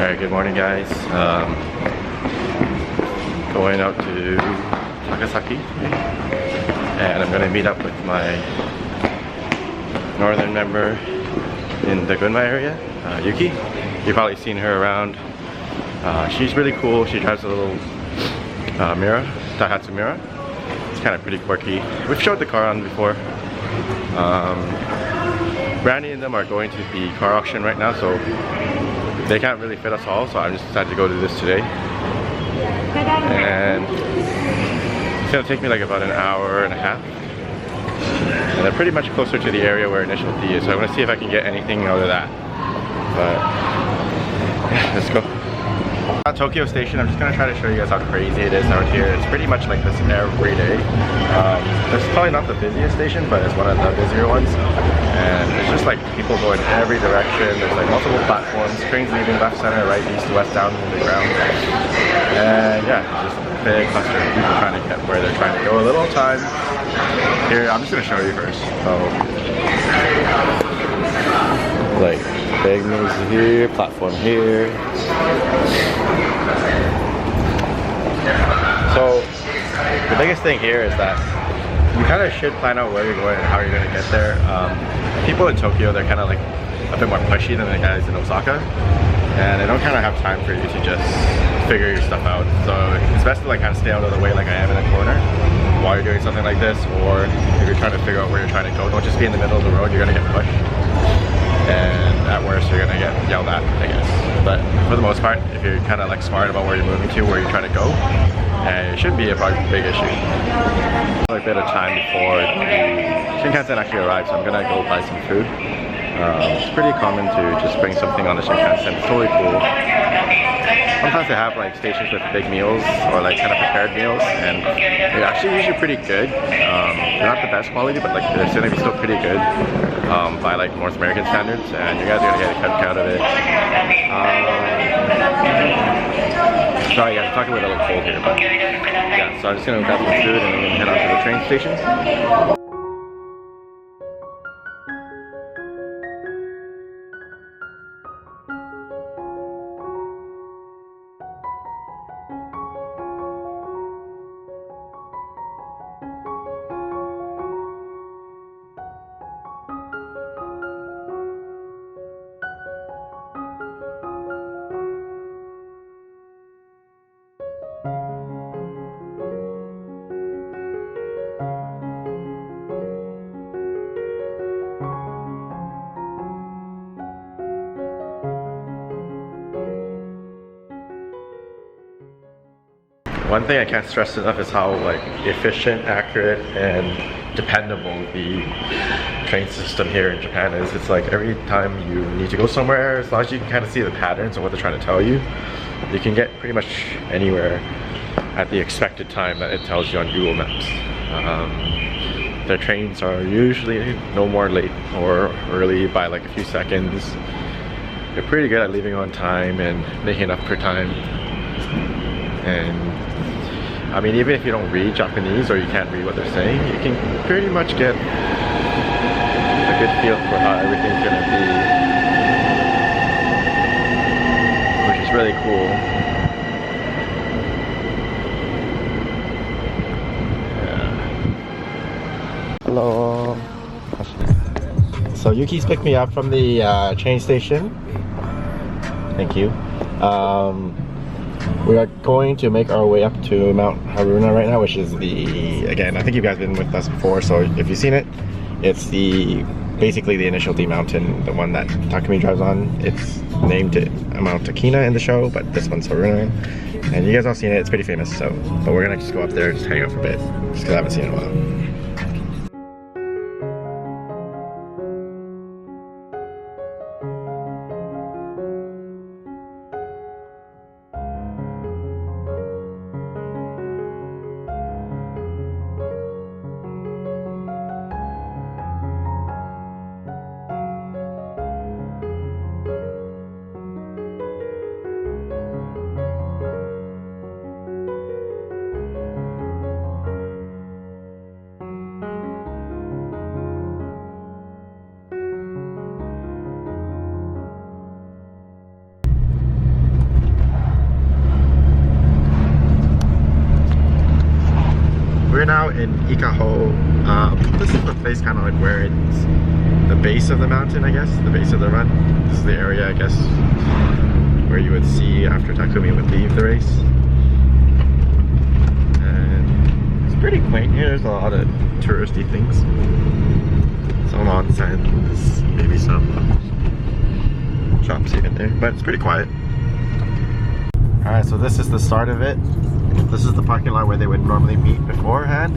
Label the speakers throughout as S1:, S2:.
S1: Alright, good morning guys. Going out to Nagasaki and I'm going to meet up with my northern member in the Gunma area, Yuki. You've probably seen her around. She's really cool. She drives a little Mira, Daihatsu Mira. It's kind of pretty quirky. We've showed the car on before. Brandy and them are going to the car auction right now, so they can't really fit us all, so I just decided to go to this today. And it's gonna take me like about an hour and a half. And they're pretty much closer to the area where Initial D is, so I want to see if I can get anything out of that. But yeah, let's go. At Tokyo Station, I'm just gonna try to show you guys how crazy it is out here. It's pretty much like this every day. It's probably not the busiest station, but it's one of the busier ones. And it's just like people go in every direction. There's like multiple platforms, trains leaving left, center, right, east, west, down to the ground. And yeah, it's just a big cluster of people trying to get where they're trying to go. A little time here. I'm just gonna show you first. So, like big moves here, platform here. So the biggest thing here is that you kind of should plan out where you're going and how you're going to get there. People in Tokyo, they're kind of like a bit more pushy than the guys in Osaka, and they don't kind of have time for you to just figure your stuff out. So it's best to like kind of stay out of the way like I am in a corner while you're doing something like this, or if you're trying to figure out where you're trying to go, don't just be in the middle of the road. You're going to get pushed, and at worst you're going to get yelled at, I guess. But for the most part, if you're kind of like smart about where you're moving to, where you're trying to go, it shouldn't be a big issue. A bit of time before the Shinkansen actually arrives, so I'm gonna go buy some food. It's pretty common to just bring something on the Shinkansen. It's totally cool. Sometimes they have like stations with big meals or like kind of prepared meals, and they're actually usually pretty good. They're not the best quality, but like they're still pretty good by like North American standards, and you guys are gonna get a kick out of it. Sorry guys, I'm talking about a little cold here, but yeah, so I'm just gonna grab some food and then head on to the train station. One thing I can't stress enough is how like efficient, accurate, and dependable the train system here in Japan is. It's like every time you need to go somewhere, as long as you can kind of see the patterns of what they're trying to tell you, you can get pretty much anywhere at the expected time that it tells you on Google Maps. Their trains are usually no more late or early by like a few seconds. They're pretty good at leaving on time and making up for time. And I mean, even if you don't read Japanese or you can't read what they're saying, you can pretty much get a good feel for how everything's gonna be, which is really cool. Yeah. Hello. So Yuki's picked me up from the train station. Thank you. We are going to make our way up to Mount Haruna right now, which is the, again, I think you guys have been with us before, so if you've seen it, it's basically the Initial D mountain, the one that Takumi drives on. It's named Mount Akina in the show, but this one's Haruna. And you guys all seen it, it's pretty famous, so, but we're gonna just go up there and just hang out for a bit, just because I haven't seen it in a while. Ikaho. This is the place kind of like where it's the base of the mountain, I guess, the base of the run. This is the area, I guess, where you would see after Takumi would leave the race. And it's pretty quaint here. There's a lot of touristy things. Some onsens, maybe some shops even there, but it's pretty quiet. Alright, so this is the start of it. This is the parking lot where they would normally meet beforehand.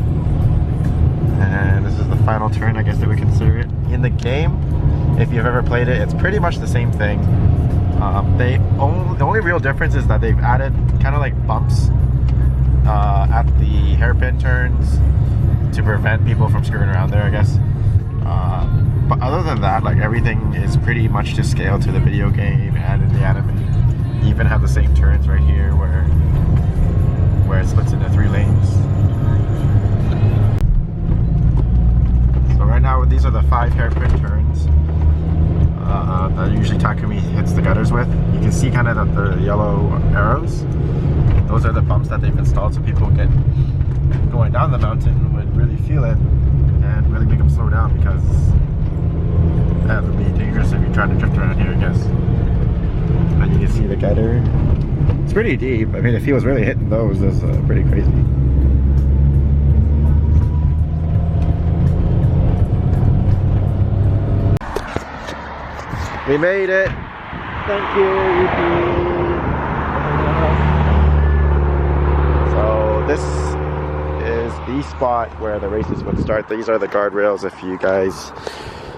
S1: And this is the final turn, I guess that we consider it. In the game, if you've ever played it, it's pretty much the same thing. The only real difference is that they've added kind of like bumps at the hairpin turns to prevent people from screwing around there, I guess. But other than that, like everything is pretty much to scale to the video game and in the anime. You even have the same turns right here where it splits into 3 lanes. So right now these are the 5 hairpin turns that usually Takumi hits the gutters with. You can see kind of the yellow arrows. Those are the bumps that they've installed so people going down the mountain would really feel it and really make them slow down, because that would be dangerous if you're trying to drift around here, I guess. And you can see the gutter. It's pretty deep. I mean, if he was really hitting those, that's pretty crazy. We made it! Thank you, Yuki! So this is the spot where the races would start. These are the guardrails. If you guys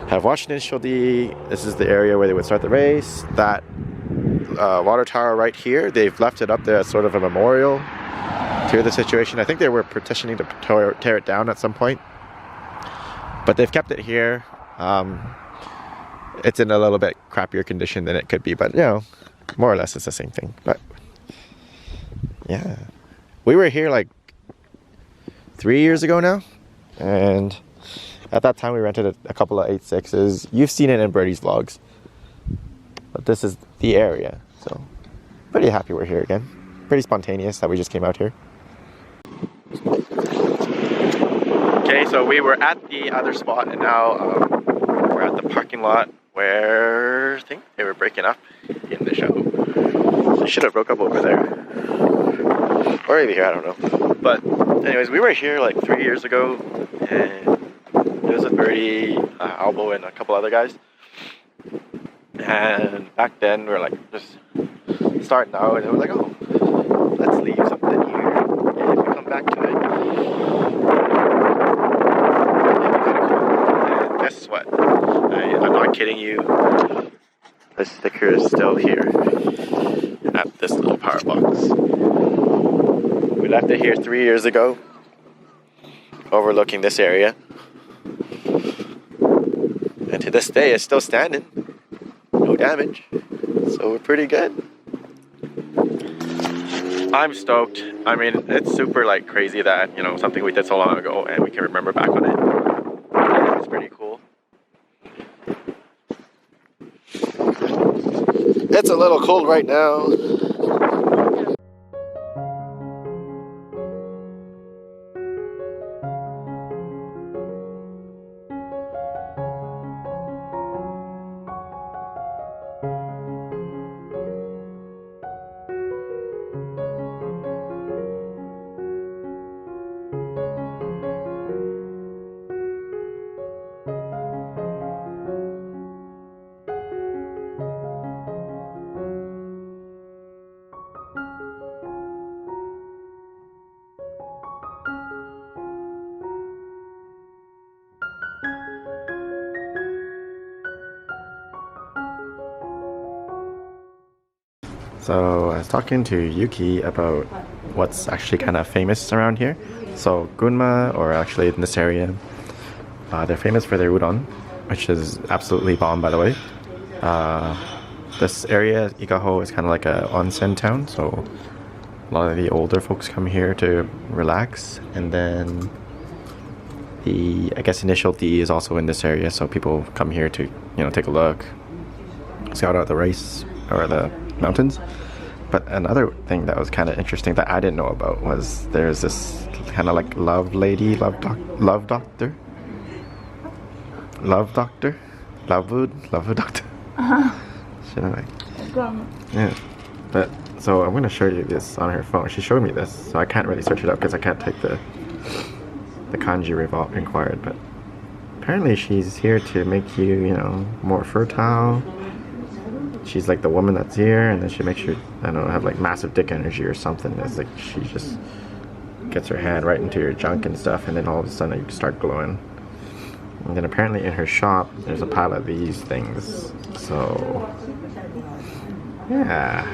S1: have watched Initial D, this is the area where they would start the race. That water tower right here, they've left it up there as sort of a memorial to the situation. I think they were petitioning to tear it down at some point, but they've kept it here. It's in a little bit crappier condition than it could be, but you know, more or less it's the same thing. But yeah, we were here like 3 years ago now, and at that time we rented a couple of 8.6s. You've seen it in Birdie's vlogs, but this is the area, so pretty happy we're here again. Pretty spontaneous that we just came out here. Okay, so we were at the other spot, and now we're at the parking lot where I think they were breaking up in the show. They should have broke up over there, or maybe here, I don't know. But anyways, we were here like 3 years ago, and it was with Birdie, Albo, and a couple other guys. And back then we were like just starting out, and we were like, oh, let's leave something here, and if we come back to it, it'd be kind of cool. And guess what? I'm not kidding you. The sticker is still here at this little power box. We left it here 3 years ago, overlooking this area, and to this day it's still standing. No damage, so we're pretty good. I'm stoked. I mean, it's super like crazy that, you know, something we did so long ago and we can remember back on it. I think it's pretty cool. It's a little cold right now. So I was talking to Yuki about what's actually kind of famous around here. So Gunma, or actually in this area, they're famous for their udon, which is absolutely bomb, by the way. This area, Ikaho, is kind of like a onsen town, so a lot of the older folks come here to relax. And then the, I guess, Initial D is also in this area, so people come here to, you know, take a look, scout out the race or the mountains. But another thing that was kind of interesting that I didn't know about was there's this kind of like love lady, love doctor, love doctor, love doctor. Should I? Yeah, but so I'm gonna show you this on her phone. She showed me this, so I can't really search it up because I can't take the kanji required. But apparently she's here to make you, you know, more fertile. She's like the woman that's here, and then she makes you, I don't know, have like massive dick energy or something. It's like she just gets her hand right into your junk and stuff, and then all of a sudden you start glowing. And then apparently in her shop, there's a pile of these things. So, yeah,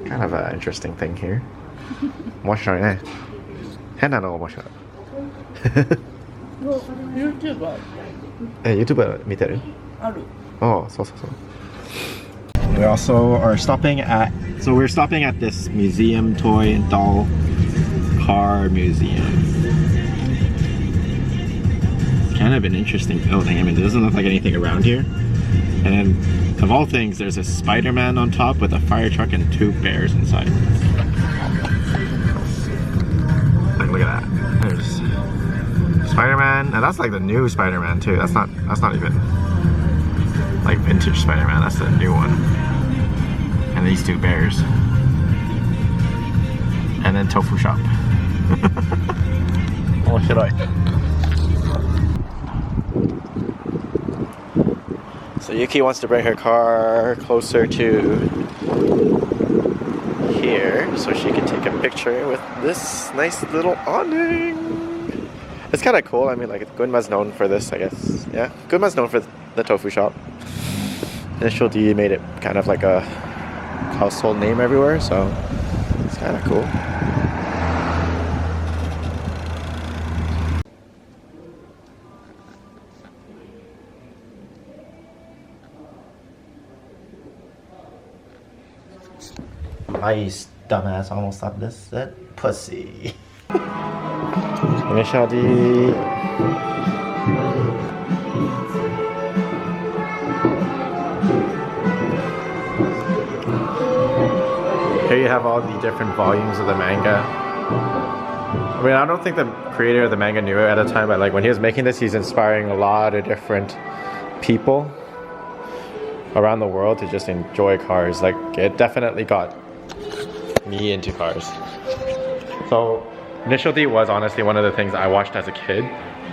S1: kind of an interesting thing here. 面白いね。変なの面白い。
S2: YouTuber
S1: YouTuber 見てる？
S2: ある。
S1: Oh, so. We also are stopping at, so we're stopping at this museum, toy and doll car museum. It's kind of an interesting building. I mean, it doesn't look like anything around here. And then, of all things, there's a Spider-Man on top with a fire truck and 2 bears inside. Like, look at that. There's Spider-Man, and that's like the new Spider-Man too. That's not even like vintage Spider-Man. That's the new one. And these 2 bears. And then tofu shop. Oh, should I? So Yuki wants to bring her car closer to here so she can take a picture with this nice little awning. It's kind of cool. I mean, like, Gunma's known for this, I guess. Yeah, Gunma's known for the tofu shop. Initial D made it kind of like a household name everywhere, so it's kind of cool. My dumbass almost thought this said pussy. Initial D. Here you have all the different volumes of the manga. I mean, I don't think the creator of the manga knew it at the time, but like when he was making this, he's inspiring a lot of different people around the world to just enjoy cars. Like, it definitely got me into cars. So Initial D was honestly one of the things I watched as a kid,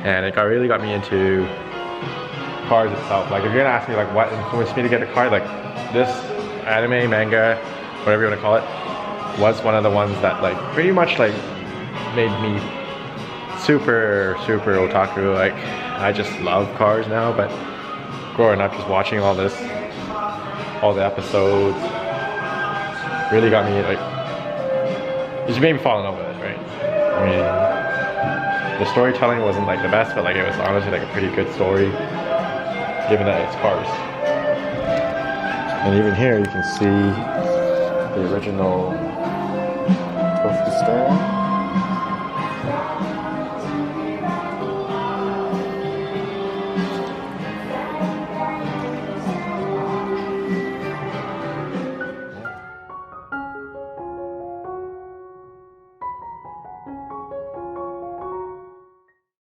S1: and it really got me into cars itself. Like, if you're gonna ask me like what influenced me to get a car, like this anime, manga, whatever you want to call it, was one of the ones that like pretty much like made me super otaku. Like, I just love cars now, but growing up just watching all this, all the episodes, really got me like, it just made me fall in love with it, right? I mean, the storytelling wasn't like the best, but like it was honestly like a pretty good story, given that it's cars. And even here you can see the original tofu stand.